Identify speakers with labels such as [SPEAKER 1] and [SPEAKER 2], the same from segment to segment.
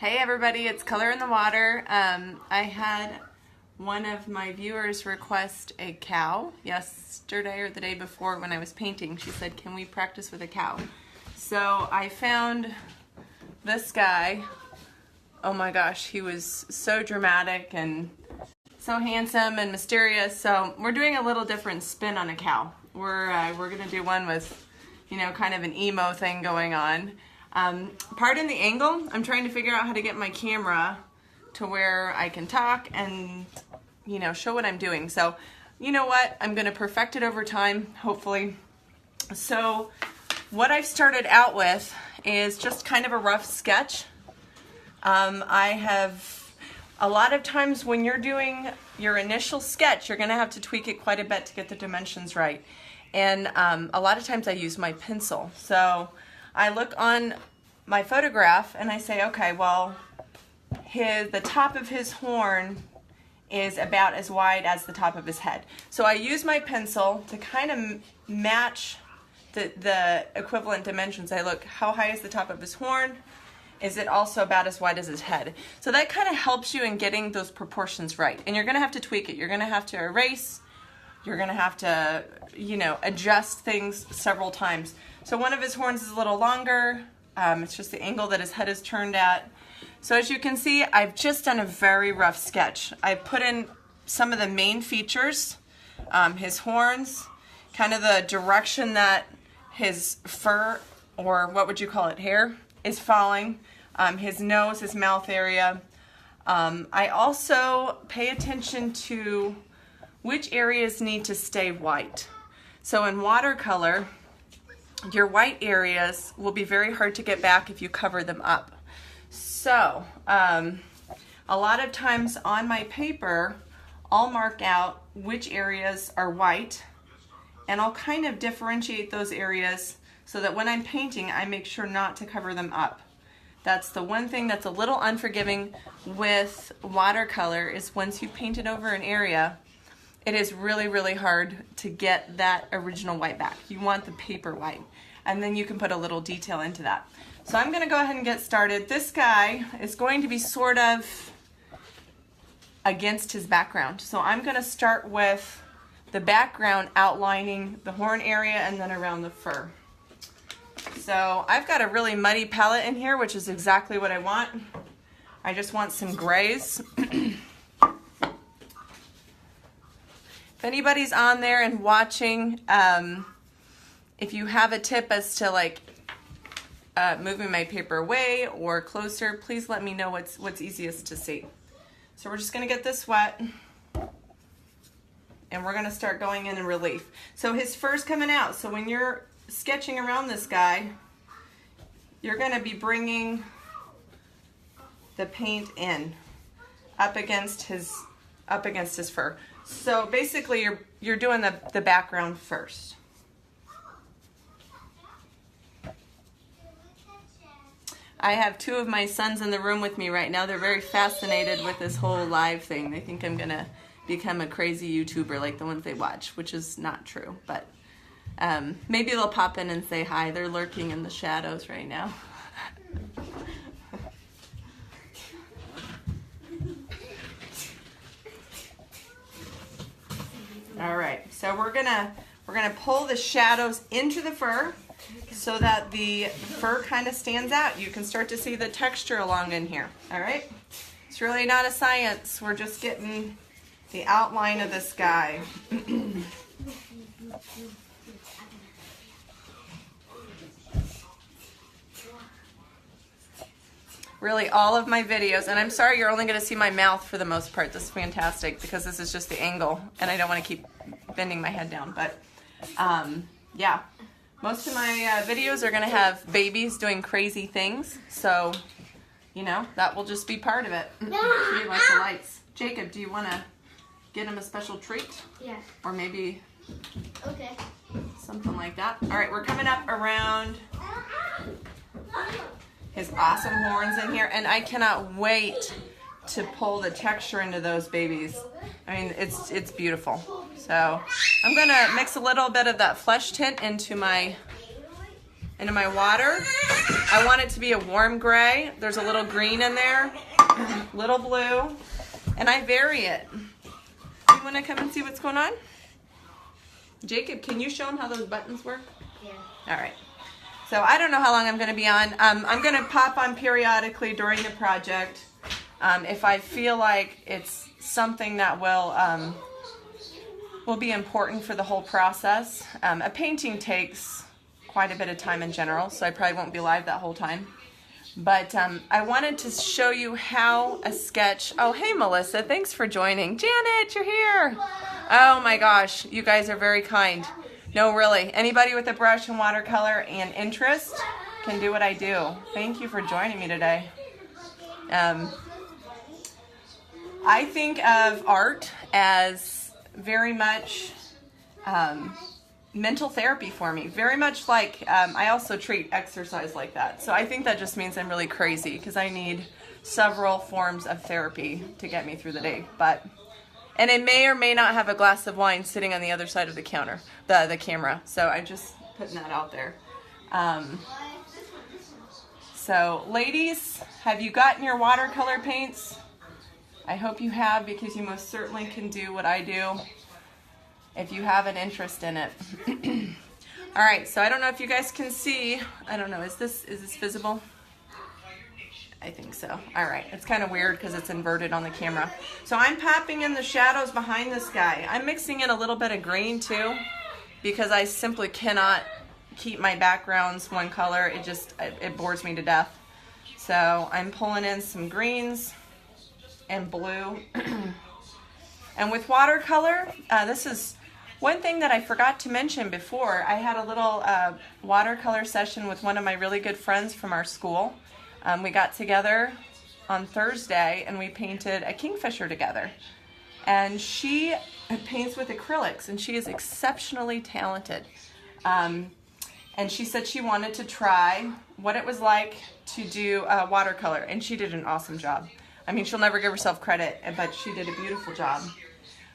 [SPEAKER 1] Hey everybody, it's Color in the Water. I had one of my viewers request a cow yesterday or the day before when I was painting. She said, can we practice with a cow? So I found this guy. Oh my gosh, he was so dramatic and so handsome and mysterious. So we're doing a little different spin on a cow. We're gonna do one with, you know, kind of an emo thing going on. Pardon the angle. I'm trying to figure out how to get my camera to where I can talk and, you know, show what I'm doing. So, you know what? I'm going to perfect it over time, hopefully. So, what I've started out with is just kind of a rough sketch. I have, a lot of times when you're doing your initial sketch, you're going to have to tweak it quite a bit to get the dimensions right. And a lot of times I use my pencil. So, I look on my photograph and I say, okay, well, the top of his horn is about as wide as the top of his head. So I use my pencil to kind of match the equivalent dimensions. I look, how high is the top of his horn? Is it also about as wide as his head? So that kind of helps you in getting those proportions right. And you're going to have to tweak it. You're going to have to erase. You're going to have to, you know, adjust things several times. So one of his horns is a little longer. It's just the angle that his head is turned at. So as you can see, I've just done a very rough sketch. I put in some of the main features, his horns, kind of the direction that his fur, or what would you call it, hair, is falling, his nose, his mouth area. I also pay attention to which areas need to stay white. So in watercolor, your white areas will be very hard to get back if you cover them up. So a lot of times on my paper, I'll mark out which areas are white, and I'll kind of differentiate those areas so that when I'm painting, I make sure not to cover them up. That's the one thing that's a little unforgiving with watercolor, is once you've painted over an area, it is really, really hard to get that original white back. You want the paper white, and then you can put a little detail into that. So I'm gonna go ahead and get started. This guy is going to be sort of against his background. So I'm gonna start with the background outlining the horn area and then around the fur. So I've got a really muddy palette in here, which is exactly what I want. I just want some grays. If anybody's on there and watching, if you have a tip as to like moving my paper away or closer, please let me know what's easiest to see. So we're just gonna get this wet and we're gonna start going in relief. So his fur's coming out. So when you're sketching around this guy, you're gonna be bringing the paint in up against his fur. So basically you're doing the background first. I have two of my sons in the room with me right now. They're very fascinated with this whole live thing. They think I'm gonna become a crazy YouTuber like the ones they watch, which is not true, but maybe they'll pop in and say hi. They're lurking in the shadows right now. All right, so we're gonna pull the shadows into the fur so that the fur kind of stands out. You can start to see the texture along in here. All right, it's really not a science. We're just getting the outline of this guy. Really, all of my videos, and I'm sorry you're only going to see my mouth for the most part. This is fantastic because this is just the angle and I don't want to keep bending my head down. But yeah, most of my videos are going to have babies doing crazy things. So, you know, that will just be part of it. You like the lights. Jacob, do you want to get him a special treat?
[SPEAKER 2] Yeah.
[SPEAKER 1] Or maybe
[SPEAKER 2] okay,
[SPEAKER 1] something like that. All right, we're coming up around his awesome horns in here, and I cannot wait to pull the texture into those babies. I mean, it's beautiful. So I'm gonna mix a little bit of that flesh tint into my water. I want it to be a warm gray. There's a little green in there, little blue, and I vary it. You want to come and see what's going on? Jacob, can you show them how those buttons work?
[SPEAKER 2] Yeah.
[SPEAKER 1] All right. So I don't know how long I'm going to be on. I'm going to pop on periodically during the project if I feel like it's something that will be important for the whole process. A painting takes quite a bit of time in general, so I probably won't be live that whole time. But I wanted to show you how a sketch... Oh, hey, Melissa. Thanks for joining. Janet, you're here. Oh, my gosh. You guys are very kind. No, really. Anybody with a brush and watercolor and interest can do what I do. Thank you for joining me today. I think of art as very much mental therapy for me. Very much like I also treat exercise like that. So I think that just means I'm really crazy because I need several forms of therapy to get me through the day. And I may or may not have a glass of wine sitting on the other side of the counter, the camera. So I'm just putting that out there. So ladies, have you gotten your watercolor paints? I hope you have, because you most certainly can do what I do if you have an interest in it. All right, so I don't know if you guys can see. I don't know, is this visible? I think so. All right, it's kind of weird because it's inverted on the camera. So I'm popping in the shadows behind this guy. I'm mixing in a little bit of green too, because I simply cannot keep my backgrounds one color. It bores me to death. So I'm pulling in some greens and blue. And with watercolor, this is one thing that I forgot to mention before. I had a little watercolor session with one of my really good friends from our school. We got together on Thursday and we painted a kingfisher together. And she paints with acrylics and she is exceptionally talented. And she said she wanted to try what it was like to do watercolor, and she did an awesome job. I mean, she'll never give herself credit, but she did a beautiful job.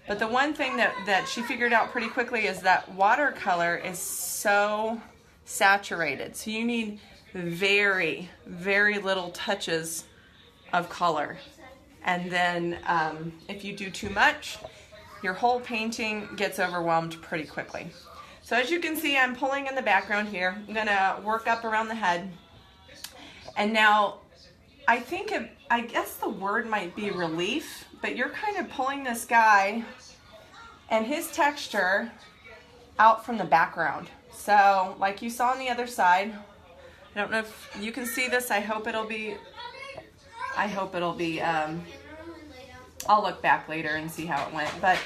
[SPEAKER 1] But the one thing that she figured out pretty quickly is that watercolor is so saturated. So you need very, very little touches of color. And then if you do too much, your whole painting gets overwhelmed pretty quickly. So as you can see, I'm pulling in the background here. I'm gonna work up around the head. And now, I guess the word might be relief, but you're kind of pulling this guy and his texture out from the background. So, like you saw on the other side, I don't know if you can see this. I hope it'll be, I'll look back later and see how it went. But,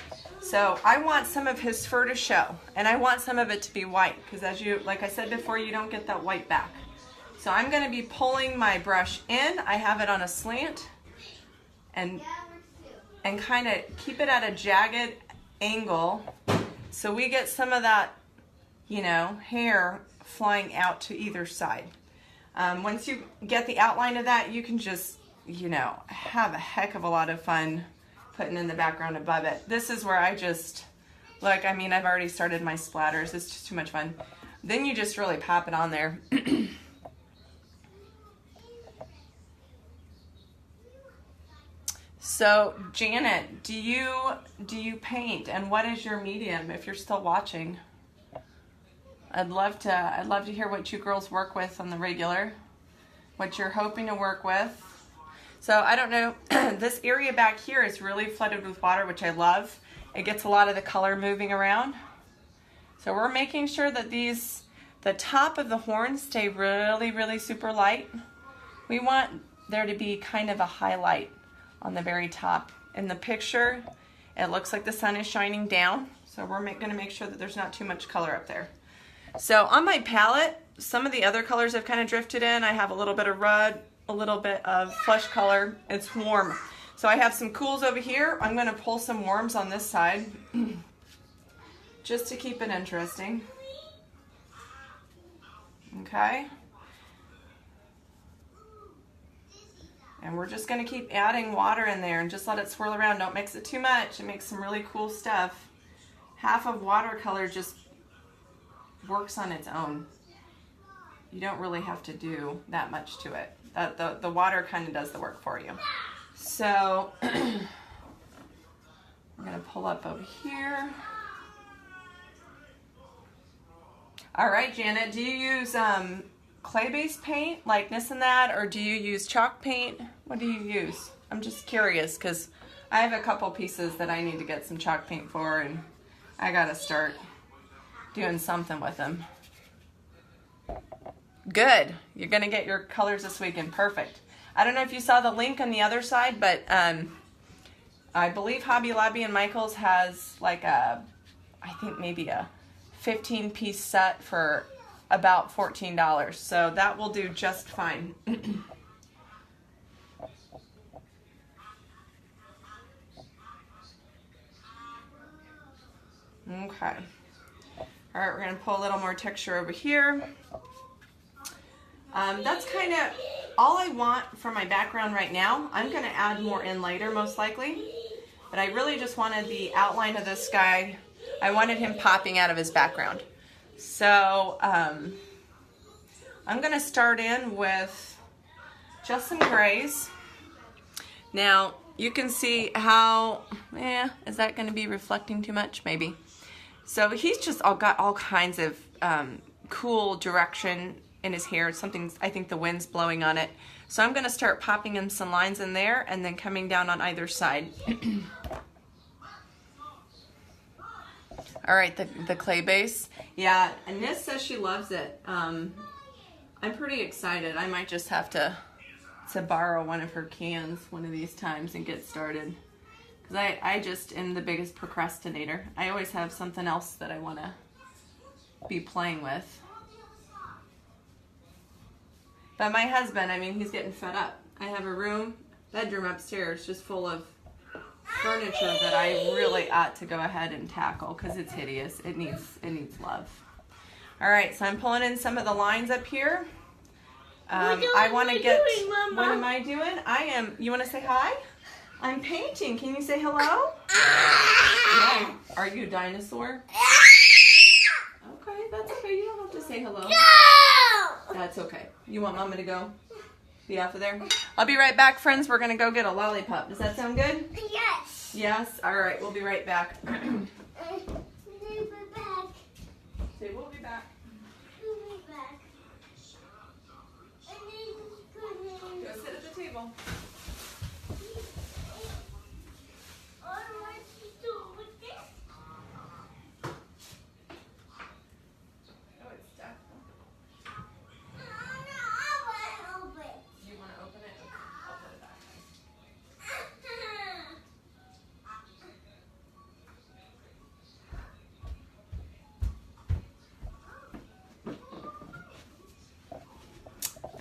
[SPEAKER 1] so I want some of his fur to show, and I want some of it to be white, because like I said before, you don't get that white back. So I'm going to be pulling my brush in. I have it on a slant, and kind of keep it at a jagged angle so we get some of that, hair flying out to either side. Once you get the outline of that, you can just, have a heck of a lot of fun putting in the background above it. This is where I just, look, I mean, I've already started my splatters. It's just too much fun. Then you just really pop it on there. So, Janet, do you paint, and what is your medium if you're still watching? I'd love to hear what you girls work with on the regular, what you're hoping to work with. So, I don't know, this area back here is really flooded with water, which I love. It gets a lot of the color moving around. So, we're making sure that the top of the horns stay really, really super light. We want there to be kind of a highlight on the very top. In the picture, it looks like the sun is shining down, so we're going to make sure that there's not too much color up there. So on my palette, some of the other colors I've kind of drifted in. I have a little bit of red, a little bit of flesh color. It's warm. So I have some cools over here. I'm going to pull some warms on this side just to keep it interesting. Okay. And we're just going to keep adding water in there and just let it swirl around. Don't mix it too much. It makes some really cool stuff. Half of watercolor just works on its own. you don't really have to do that much to it. The water kind of does the work for you. So I'm gonna pull up over here. All right, Janet, do you use clay-based paint like this and that, or do you use chalk paint? What do you use? I'm just curious because I have a couple pieces that I need to get some chalk paint for, and I gotta start doing something with them. Good. You're gonna get your colors this weekend. Perfect. I don't know if you saw the link on the other side, but I believe Hobby Lobby and Michael's has like I think maybe a 15-piece set for about $14. So that will do just fine. Okay. All right, we're going to pull a little more texture over here. That's kind of all I want for my background right now. I'm going to add more in later, most likely. But I really just wanted the outline of this guy. I wanted him popping out of his background. So I'm going to start in with just some grays. Now, you can see how, is that going to be reflecting too much? Maybe. So he's just got all kinds of cool direction in his hair. Something, I think the wind's blowing on it. So I'm going to start popping in some lines in there and then coming down on either side. All right, the clay base. Yeah, and Nis says she loves it. I'm pretty excited. I might just have to borrow one of her cans one of these times and get started. Because I just am the biggest procrastinator. I always have something else that I want to be playing with. But my husband, I mean, he's getting fed up. I have a bedroom upstairs just full of furniture that I really ought to go ahead and tackle because it's hideous. It needs love. All right, so I'm pulling in some of the lines up here. I want to get. What am I doing? I am. You want to say hi? I'm painting. Can you say hello? No. Are you a dinosaur? Okay, that's okay. You don't have to say hello. No! That's okay. You want Mama to go? Be off of there? I'll be right back, friends. We're going to go get a lollipop. Does that sound good?
[SPEAKER 2] Yes.
[SPEAKER 1] Yes? All right. We'll be right back.
[SPEAKER 2] We'll be back.
[SPEAKER 1] Say we'll be back.
[SPEAKER 2] We'll be back.
[SPEAKER 1] Go sit at the table.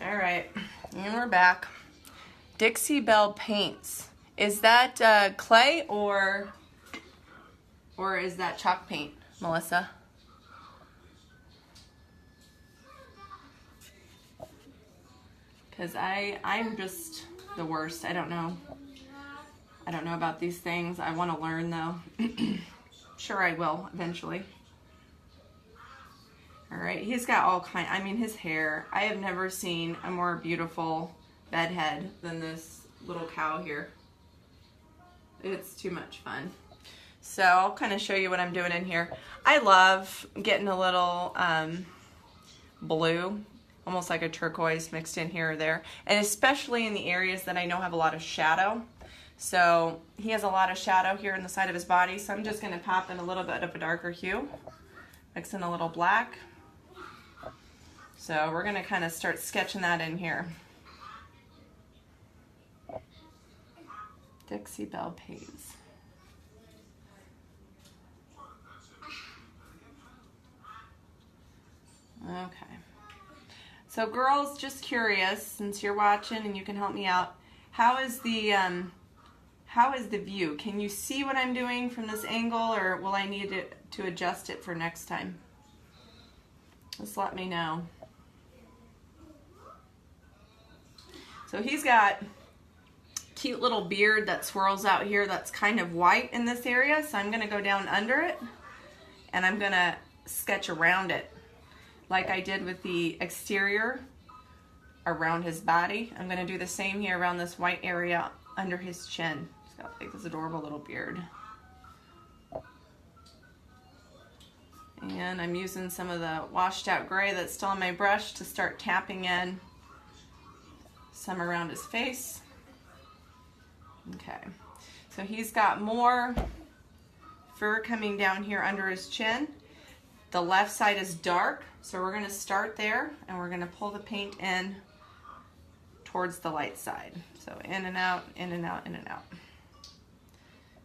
[SPEAKER 1] All right, and we're back. Dixie Belle Paints. Is that clay or is that chalk paint, Melissa? Because I'm just the worst. I don't know about these things. I want to learn though. Sure I will eventually. All right, he's got all kind. I mean, his hair. I have never seen a more beautiful bedhead than this little cow here. It's too much fun. So I'll kind of show you what I'm doing in here. I love getting a little blue, almost like a turquoise mixed in here or there, and especially in the areas that I know have a lot of shadow. So he has a lot of shadow here in the side of his body, so I'm just going to pop in a little bit of a darker hue, mix in a little black. So we're going to kind of start sketching that in here. Dixie Belle Paints. Okay. So girls, just curious, since you're watching and you can help me out, how is the view? Can you see what I'm doing from this angle, or will I need to adjust it for next time? Just let me know. So he's got cute little beard that swirls out here that's kind of white in this area, so I'm going to go down under it and I'm going to sketch around it like I did with the exterior around his body, I'm going to do the same here around this white area under his chin. He's got like this adorable little beard. And I'm using some of the washed out gray that's still on my brush to start tapping in some around his face. Okay, so he's got more fur coming down here under his chin. The left side is dark, so we're going to start there and we're going to pull the paint in towards the light side. So in and out, in and out, in and out.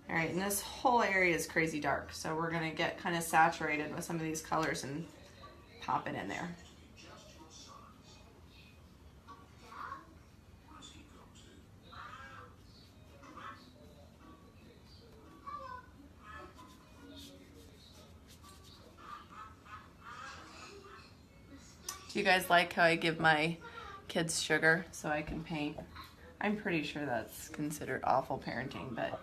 [SPEAKER 1] All right, and this whole area is crazy dark, so we're going to get kind of saturated with some of these colors and pop it in there. Do you guys like how I give my kids sugar so I can paint? I'm pretty sure that's considered awful parenting, but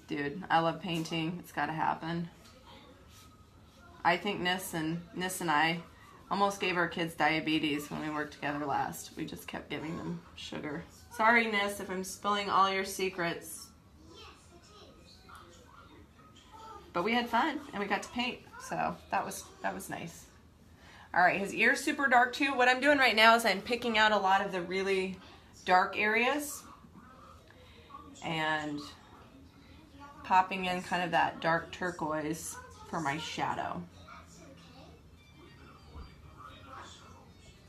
[SPEAKER 1] dude, I love painting. It's got to happen. I think Nis and I almost gave our kids diabetes when we worked together last. We just kept giving them sugar. Sorry, Nis, if I'm spilling all your secrets. But we had fun and we got to paint, so that was nice. All right, his ear's super dark too. What I'm doing right now is I'm picking out a lot of the really dark areas and popping in kind of that dark turquoise for my shadow.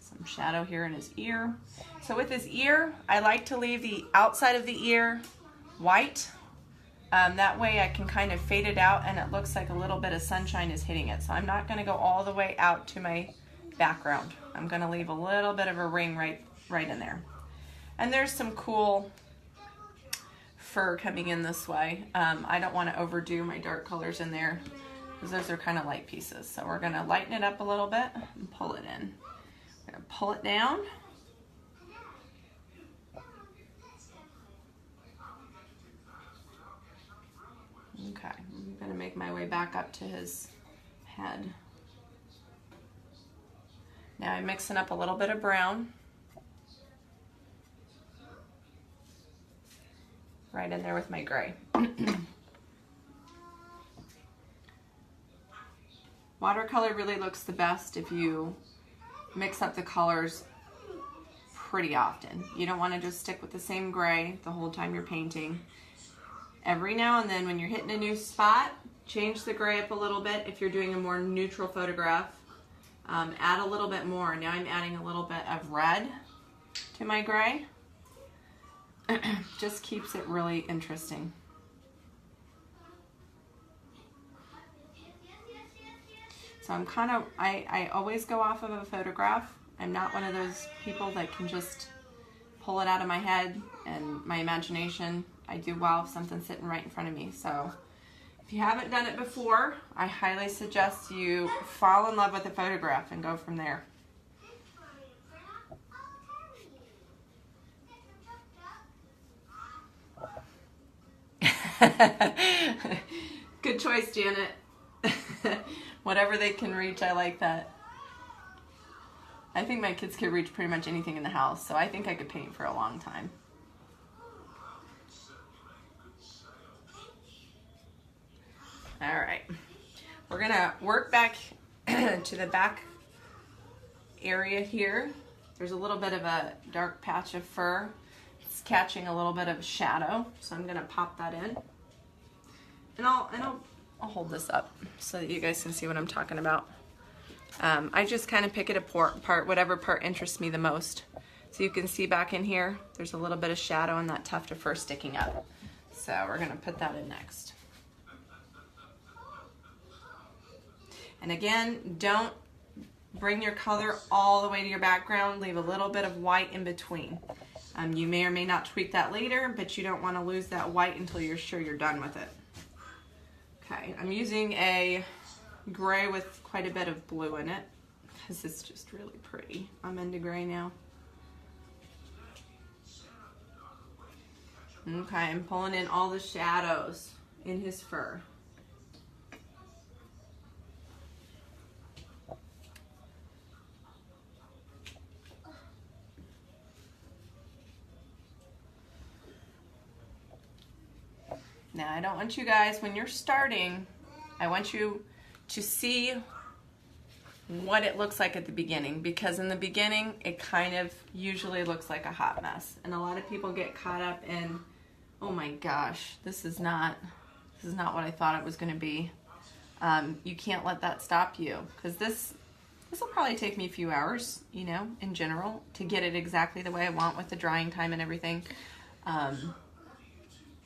[SPEAKER 1] Some shadow here in his ear. So with his ear, I like to leave the outside of the ear white. That way I can kind of fade it out and it looks like a little bit of sunshine is hitting it. So I'm not going to go all the way out to my background. I'm going to leave a little bit of a ring right in there. And there's some cool fur coming in this way. I don't want to overdo my dark colors in there because those are kind of light pieces. So we're going to lighten it up a little bit and pull it in. We're going to pull it down. Okay, I'm going to make my way back up to his head. Now I'm mixing up a little bit of brown. Right in there with my gray. Watercolor really looks the best if you mix up the colors pretty often. You don't want to just stick with the same gray the whole time you're painting. Every now and then when you're hitting a new spot, change the gray up a little bit. If you're doing a more neutral photograph, add a little bit more. Now I'm adding a little bit of red to my gray. Just keeps it really interesting. So I'm kind of, I always go off of a photograph. I'm not one of those people that can just pull it out of my head and my imagination. I do well if something's sitting right in front of me. So if you haven't done it before, I highly suggest you fall in love with a photograph and go from there. Good choice, Janet. Whatever they can reach, I like that. I think my kids could reach pretty much anything in the house, so I think I could paint for a long time. All right, we're gonna work back to the back area here. There's a little bit of a dark patch of fur. It's catching a little bit of shadow, so I'm gonna pop that in. And I'll hold this up so that you guys can see what I'm talking about. I just kind of pick it apart, whatever part interests me the most. So you can see back in here, there's a little bit of shadow and that tuft of fur sticking up. So we're gonna put that in next. And again, don't bring your color all the way to your background. Leave a little bit of white in between. You may or may not tweak that later, but you don't want to lose that white until you're sure you're done with it. Okay, I'm using a gray with quite a bit of blue in it because it's just really pretty. I'm into gray now. Okay, I'm pulling in all the shadows in his fur. Now, I don't want you guys, when you're starting, I want you to see what it looks like at the beginning, because in the beginning, it kind of usually looks like a hot mess. And a lot of people get caught up in, oh my gosh, this is not what I thought it was going to be. You can't let that stop you, because this will probably take me a few hours, you know, in general, to get it exactly the way I want with the drying time and everything.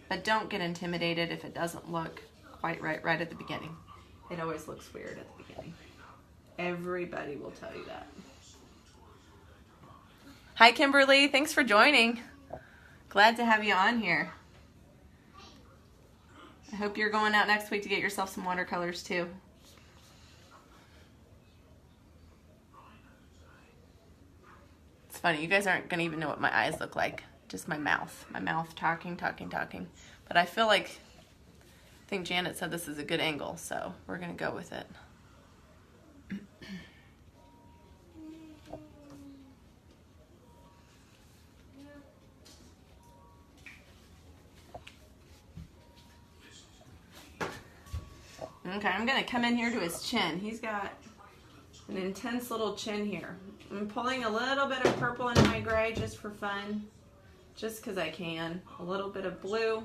[SPEAKER 1] But don't get intimidated if it doesn't look quite right at the beginning. It always looks weird at the beginning. Everybody will tell you that. Hi, Kimberly. Thanks for joining. Glad to have you on here. I hope you're going out next week to get yourself some watercolors too. It's funny, you guys aren't gonna even know what my eyes look like. Just my mouth. My mouth talking. But I feel like, I think Janet said this is a good angle, so we're gonna go with it. Okay, I'm gonna come in here to his chin. He's got an intense little chin here. I'm pulling a little bit of purple into my gray just for fun, just because I can. A little bit of blue.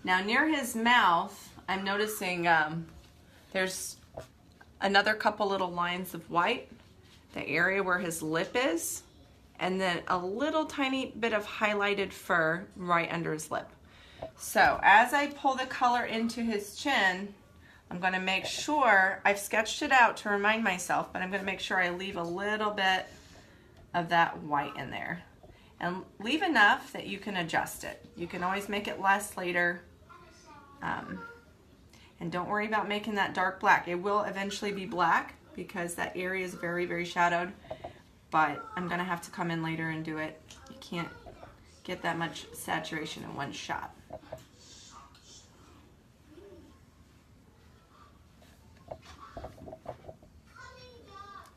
[SPEAKER 1] Now near his mouth, I'm noticing there's another couple little lines of white, the area where his lip is, and then a little tiny bit of highlighted fur right under his lip. So as I pull the color into his chin, I'm going to make sure, I've sketched it out to remind myself, but I'm going to make sure I leave a little bit of that white in there. And leave enough that you can adjust it. You can always make it less later. And don't worry about making that dark black. It will eventually be black because that area is very, very shadowed. But I'm going to have to come in later and do it. You can't get that much saturation in one shot.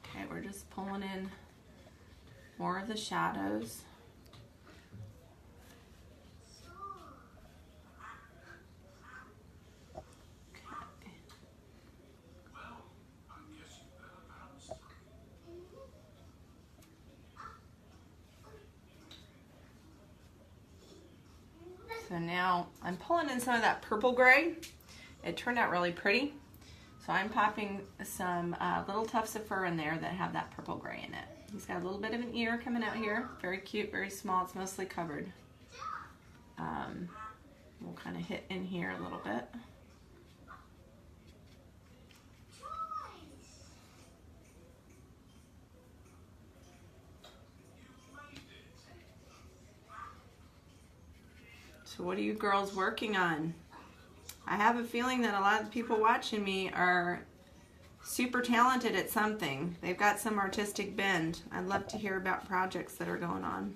[SPEAKER 1] Okay, we're just pulling in more of the shadows. Okay. So now I'm pulling in some of that purple gray. It turned out really pretty. So I'm popping some little tufts of fur in there that have that purple gray in it. He's got a little bit of an ear coming out here. Very cute, very small. It's mostly covered. We'll kind of hit in here a little bit. So what are you girls working on? I have a feeling that a lot of the people watching me are super talented at something. They've got some artistic bend. I'd love to hear about projects that are going on.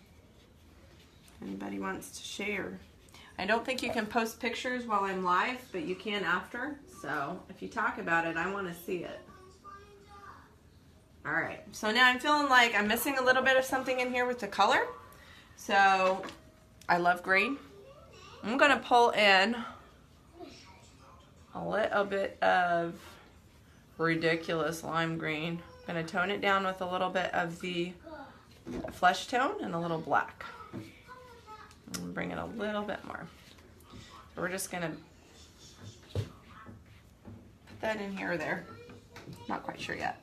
[SPEAKER 1] Anybody wants to share? I don't think you can post pictures while I'm live, but you can after. So if you talk about it, I want to see it. All right, so now I'm feeling like I'm missing a little bit of something in here with the color. So I love green. I'm gonna pull in a little bit of ridiculous lime green. I'm going to tone it down with a little bit of the flesh tone and a little black. And bring it a little bit more. So we're just going to put that in here or there. Not quite sure yet.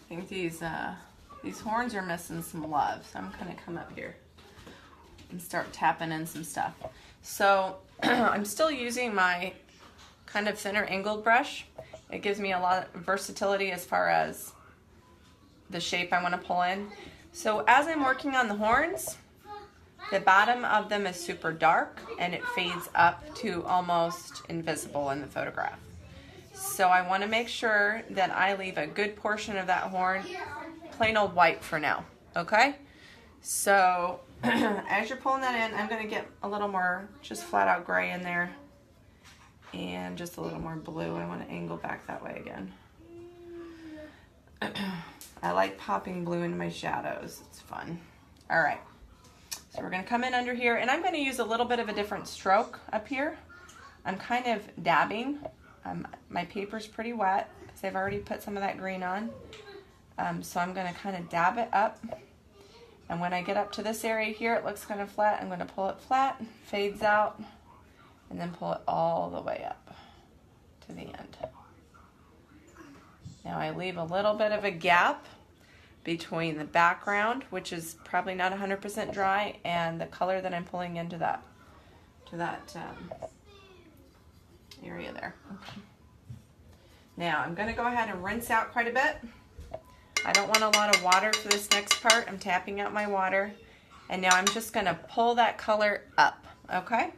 [SPEAKER 1] I think these horns are missing some love, so I'm gonna come up here and start tapping in some stuff. So I'm still using my kind of thinner angled brush. It gives me a lot of versatility as far as the shape I want to pull in. So as I'm working on the horns, the bottom of them is super dark and it fades up to almost invisible in the photograph. So I want to make sure that I leave a good portion of that horn plain old white for now, okay? So as you're pulling that in, I'm going to get a little more just flat out gray in there and just a little more blue. I want to angle back that way again. I like popping blue into my shadows. It's fun. All right. So we're going to come in under here, and I'm going to use a little bit of a different stroke up here. I'm kind of dabbing. My paper's pretty wet because I've already put some of that green on. So I'm going to kind of dab it up. And when I get up to this area here, it looks kind of flat. I'm going to pull it flat, fades out, and then pull it all the way up to the end. Now I leave a little bit of a gap between the background, which is probably not 100% dry, and the color that I'm pulling into that area there. Okay. Now I'm going to go ahead and rinse out quite a bit. I don't want a lot of water for this next part. I'm tapping out my water, and now I'm just going to pull that color up, okay?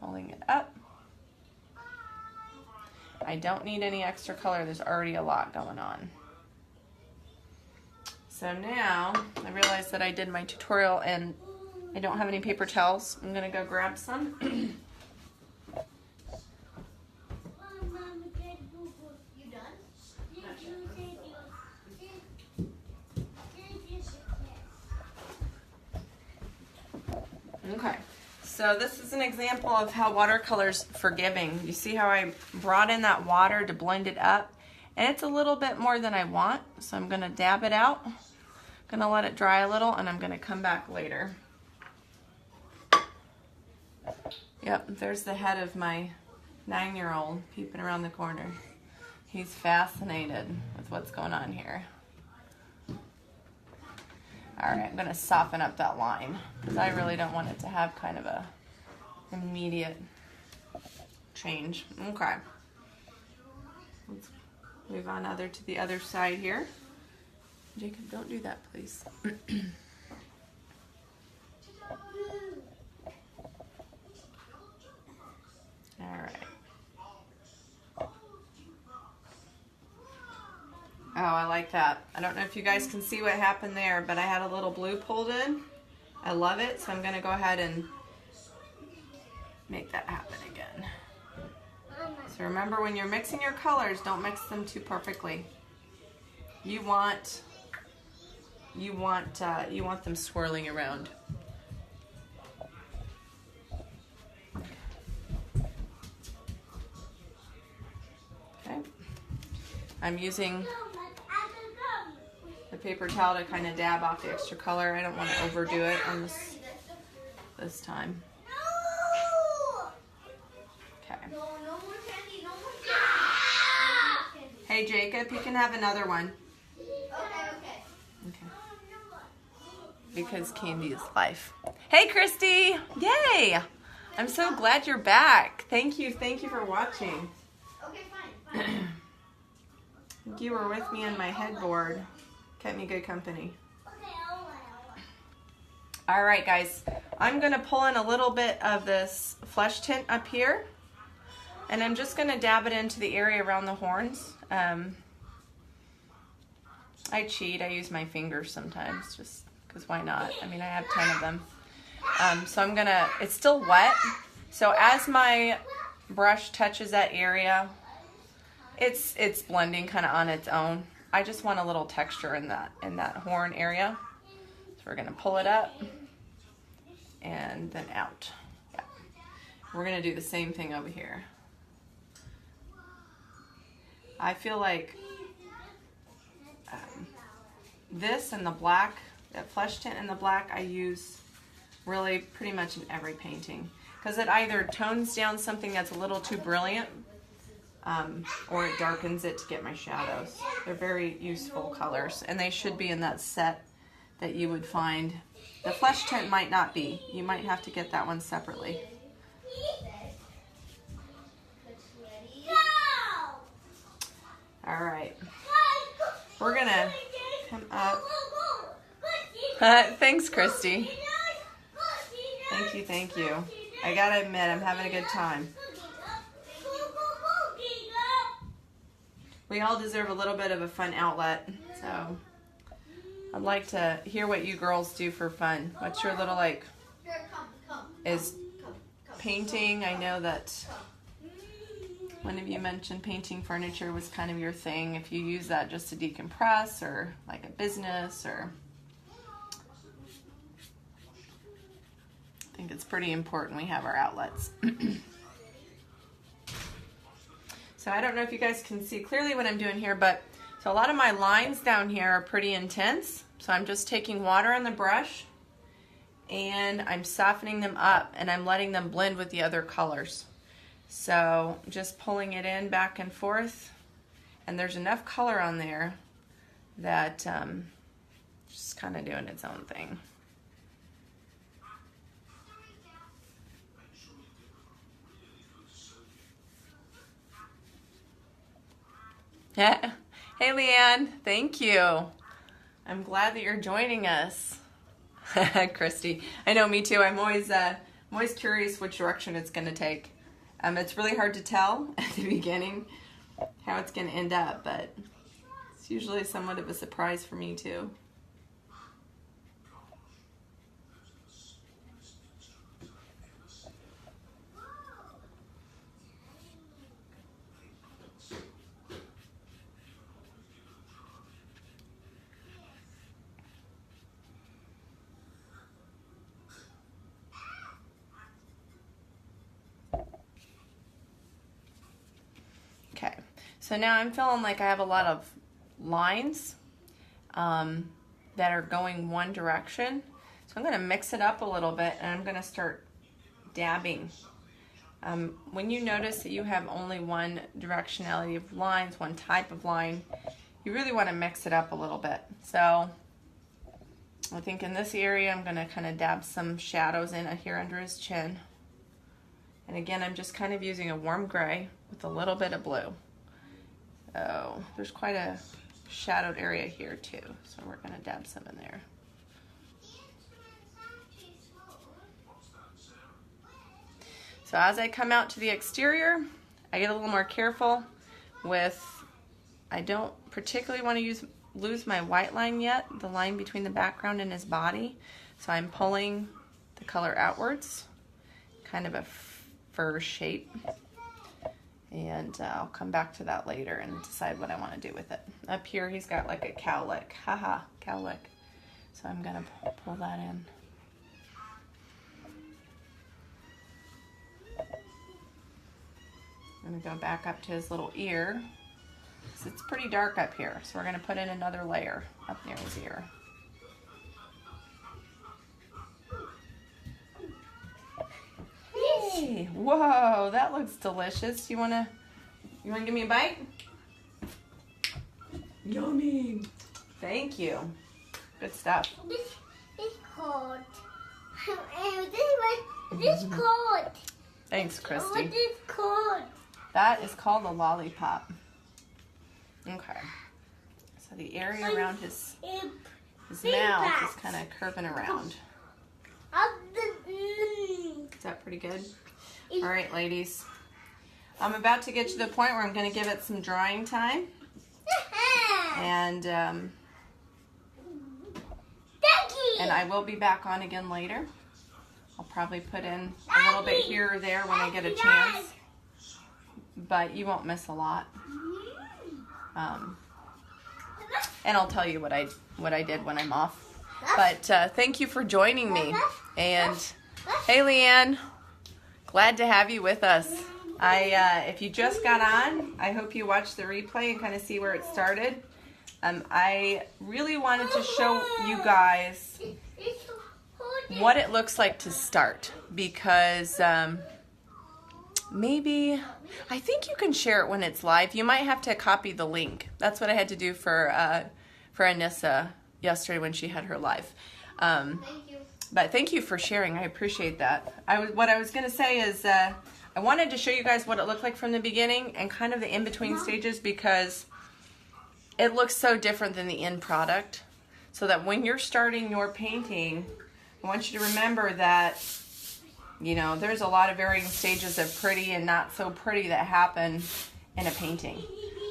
[SPEAKER 1] Pulling it up. I don't need any extra color. There's already a lot going on. So now I realize that I did my tutorial and I don't have any paper towels. I'm going to go grab some.
[SPEAKER 2] You done?
[SPEAKER 1] Okay. So this is an example of how watercolor's forgiving. You see how I brought in that water to blend it up? And it's a little bit more than I want, so I'm going to dab it out. I'm going to let it dry a little, and I'm going to come back later. Yep, there's the head of my 9-year-old peeping around the corner. He's fascinated with what's going on here. All right, I'm going to soften up that line because I really don't want it to have kind of a immediate change. Okay. Let's move on to the other side here. Jacob, don't do that, please. All right. Oh, I like that. I don't know if you guys can see what happened there, but I had a little blue pulled in. I love it, so I'm going to go ahead and make that happen again. So remember, when you're mixing your colors, don't mix them too perfectly. You want them swirling around. Okay. I'm using the paper towel to kind of dab off the extra color. I don't want to overdo it on this time. Okay. Hey Jacob, you can have another one. Okay. Because candy is life. Hey Christy! Yay! I'm so glad you're back. Thank you for watching.
[SPEAKER 2] Okay, fine.
[SPEAKER 1] You were with me on my headboard. Kept me good company. All right, guys. I'm going to pull in a little bit of this flesh tint up here. And I'm just going to dab it into the area around the horns. I cheat. I use my fingers sometimes just because why not? I mean, I have 10 of them. So I'm going to, it's still wet. So as my brush touches that area, it's blending kind of on its own. I just want a little texture in that horn area. So we're going to pull it up and then out. Yeah. We're going to do the same thing over here. I feel like this and the black, that flesh tint and the black, I use really pretty much in every painting because it either tones down something that's a little too brilliant or it darkens it to get my shadows. They're very useful colors, and they should be in that set that you would find. The flesh tint might not be. You might have to get that one separately. All right. We're going to come up. Thanks, Christy. Thank you. I got to admit, I'm having a good time. we all deserve a little bit of a fun outlet. So I'd like to hear what you girls do for fun. What's your little like, is painting? I know that one of you mentioned painting furniture was kind of your thing. If you use that just to decompress or like a business, or I think it's pretty important we have our outlets. So I don't know if you guys can see clearly what I'm doing here, but so a lot of my lines down here are pretty intense. So I'm just taking water on the brush and I'm softening them up and I'm letting them blend with the other colors. So just pulling it in back and forth, and there's enough color on there that just kind of doing its own thing. Hey Leanne, thank you. I'm glad that you're joining us. Christy, I know, me too. I'm always curious which direction it's going to take. It's really hard to tell at the beginning how it's going to end up, but it's usually somewhat of a surprise for me too. Okay, so now I'm feeling like I have a lot of lines that are going one direction. So I'm going to mix it up a little bit and I'm going to start dabbing. When you notice that you have only one directionality of lines, one type of line, you really want to mix it up a little bit. So I think in this area I'm going to kind of dab some shadows in here under his chin. And again, I'm just kind of using a warm gray with a little bit of blue. So there's quite a shadowed area here too. So we're going to dab some in there. So as I come out to the exterior, I get a little more careful with, I don't particularly want to lose my white line yet, the line between the background and his body. So I'm pulling the color outwards, kind of a fur shape. And I'll come back to that later and decide what I want to do with it. Up here he's got like a cowlick, haha, cowlick. So I'm gonna pull that in. I'm gonna go back up to his little ear. So it's pretty dark up here, so we're gonna put in another layer up near his ear. Hey, whoa, that looks delicious. You wanna give me a bite? Yummy. Thank you. Good stuff.
[SPEAKER 2] This is cold. This is cold.
[SPEAKER 1] Thanks, Christy.
[SPEAKER 2] What is cold?
[SPEAKER 1] That is called a lollipop. Okay. So the area around his mouth is kind of curving around. Is that pretty good? All right, ladies. I'm about to get to the point where I'm going to give it some drying time. And I will be back on again later. I'll probably put in a little bit here or there when I get a chance. But you won't miss a lot. And I'll tell you what I did when I'm off. But thank you for joining me. And hey, Leanne, glad to have you with us. If you just got on, I hope you watch the replay and kind of see where it started. I really wanted to show you guys what it looks like to start, because maybe, I think you can share it when it's live. You might have to copy the link. That's what I had to do for Anissa yesterday when she had her live.
[SPEAKER 2] Thank you.
[SPEAKER 1] But thank you for sharing. I appreciate that. What I was going to say is I wanted to show you guys what it looked like from the beginning and kind of the in-between stages, because it looks so different than the end product. So that when you're starting your painting, I want you to remember that, you know, there's a lot of varying stages of pretty and not so pretty that happen in a painting.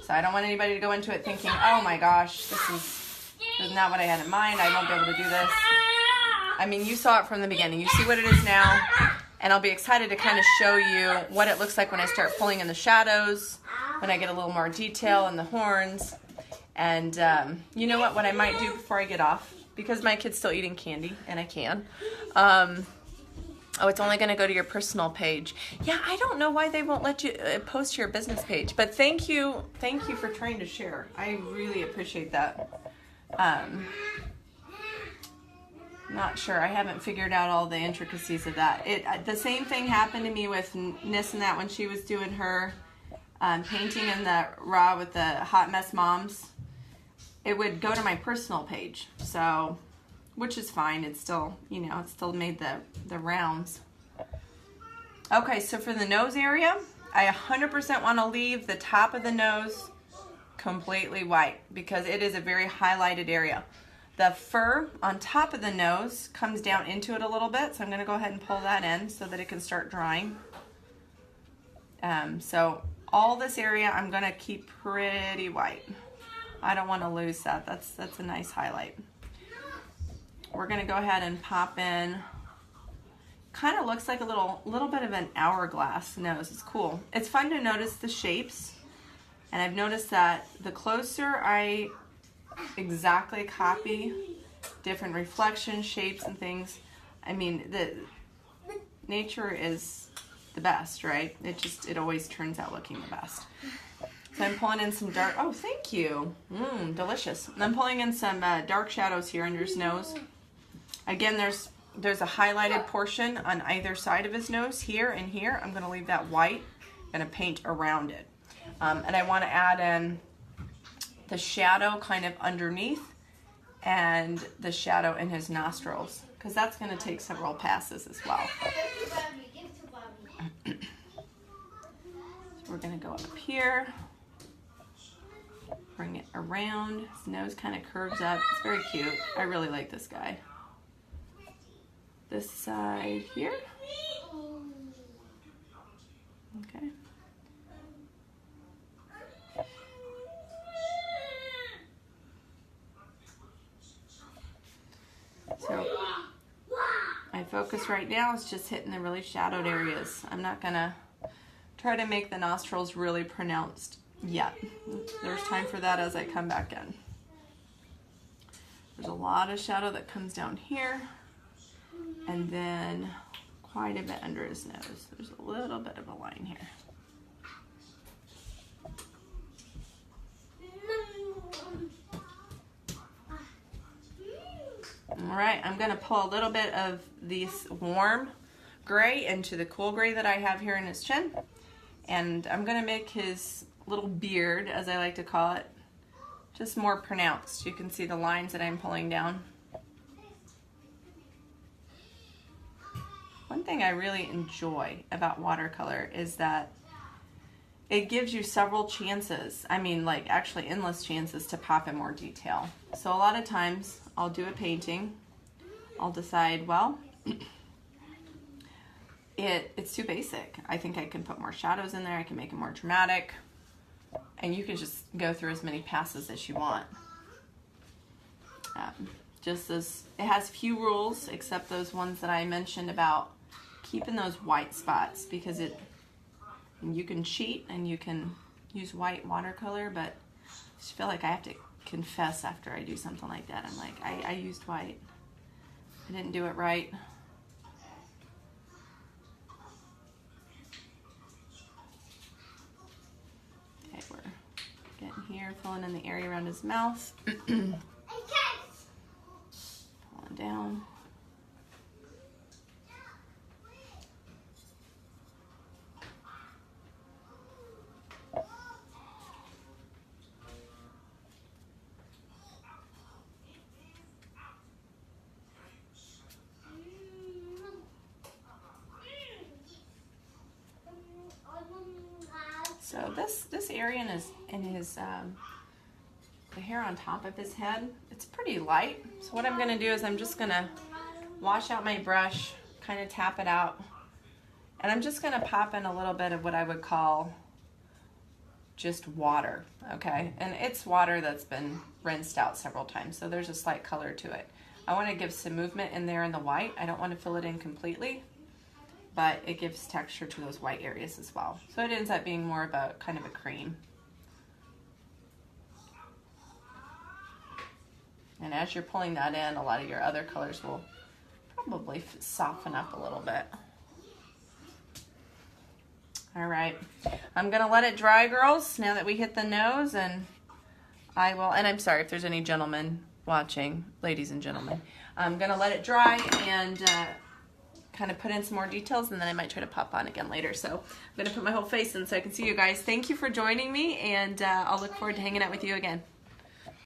[SPEAKER 1] So I don't want anybody to go into it thinking, oh my gosh, this is not what I had in mind. I won't be able to do this. I mean, you saw it from the beginning. You see what it is now. And I'll be excited to kind of show you what it looks like when I start pulling in the shadows, when I get a little more detail in the horns. And you know what I might do before I get off, because my kid's still eating candy, and I can. Oh, it's only going to go to your personal page. Yeah, I don't know why they won't let you post to your business page. But thank you for trying to share. I really appreciate that. Not sure. I haven't figured out all the intricacies of that. The same thing happened to me with Nis and that when she was doing her painting in the raw with the Hot Mess Moms. It would go to my personal page, so, which is fine. It's still, you know, it still made the rounds. Okay, so for the nose area, I 100% want to leave the top of the nose completely white because it is a very highlighted area. The fur on top of the nose comes down into it a little bit, so I'm going to go ahead and pull that in so that it can start drying. So all this area I'm going to keep pretty white. I don't want to lose that. That's a nice highlight. We're going to go ahead and pop in. Kind of looks like a little bit of an hourglass nose. It's cool. It's fun to notice the shapes, and I've noticed that the closer I exactly copy different reflection shapes and things, I mean, the nature is the best, right? It always turns out looking the best. So I'm pulling in some dark, oh thank you, delicious. And I'm pulling in some dark shadows here under his nose. Again, there's a highlighted portion on either side of his nose, here and here. I'm going to leave that white. I'm going to paint around it. And I want to add in the shadow kind of underneath and the shadow in his nostrils, because that's going to take several passes as well. So we're going to go up here, bring it around. His nose kind of curves up. It's very cute. I really like this guy. This side here. Okay. So my focus right now is just hitting the really shadowed areas. I'm not gonna try to make the nostrils really pronounced yet. There's time for that as I come back in. There's a lot of shadow that comes down here, and then quite a bit under his nose. There's a little bit of a line here. All right, I'm going to pull a little bit of this warm gray into the cool gray that I have here in his chin. And I'm going to make his little beard, as I like to call it, just more pronounced. You can see the lines that I'm pulling down. One thing I really enjoy about watercolor is that it gives you several chances. I mean, like actually endless chances to pop in more detail. So a lot of times I'll do a painting. I'll decide, well, it's too basic. I think I can put more shadows in there. I can make it more dramatic. And you can just go through as many passes as you want. Just as it has few rules, except those ones that I mentioned about keeping those white spots, because you can cheat and you can use white watercolor, but I just feel like I have to confess after I do something like that. I'm like, I used white. I didn't do it right. Okay, we're getting here, filling in the area around his mouth. Pulling down. So this area in his the hair on top of his head, it's pretty light. So what I'm going to do is I'm just going to wash out my brush, kind of tap it out, and I'm just going to pop in a little bit of what I would call just water, okay? And it's water that's been rinsed out several times, so there's a slight color to it. I want to give some movement in there in the white. I don't want to fill it in completely, but it gives texture to those white areas as well. So it ends up being more of a kind of a cream. And as you're pulling that in, a lot of your other colors will probably soften up a little bit. All right, I'm gonna let it dry, girls, now that we hit the nose, and I will, and I'm sorry if there's any gentlemen watching, ladies and gentlemen. I'm gonna let it dry and kind of put in some more details, and then I might try to pop on again later. So I'm gonna put my whole face in so I can see you guys. Thank you for joining me, and I'll look forward to hanging out with you again.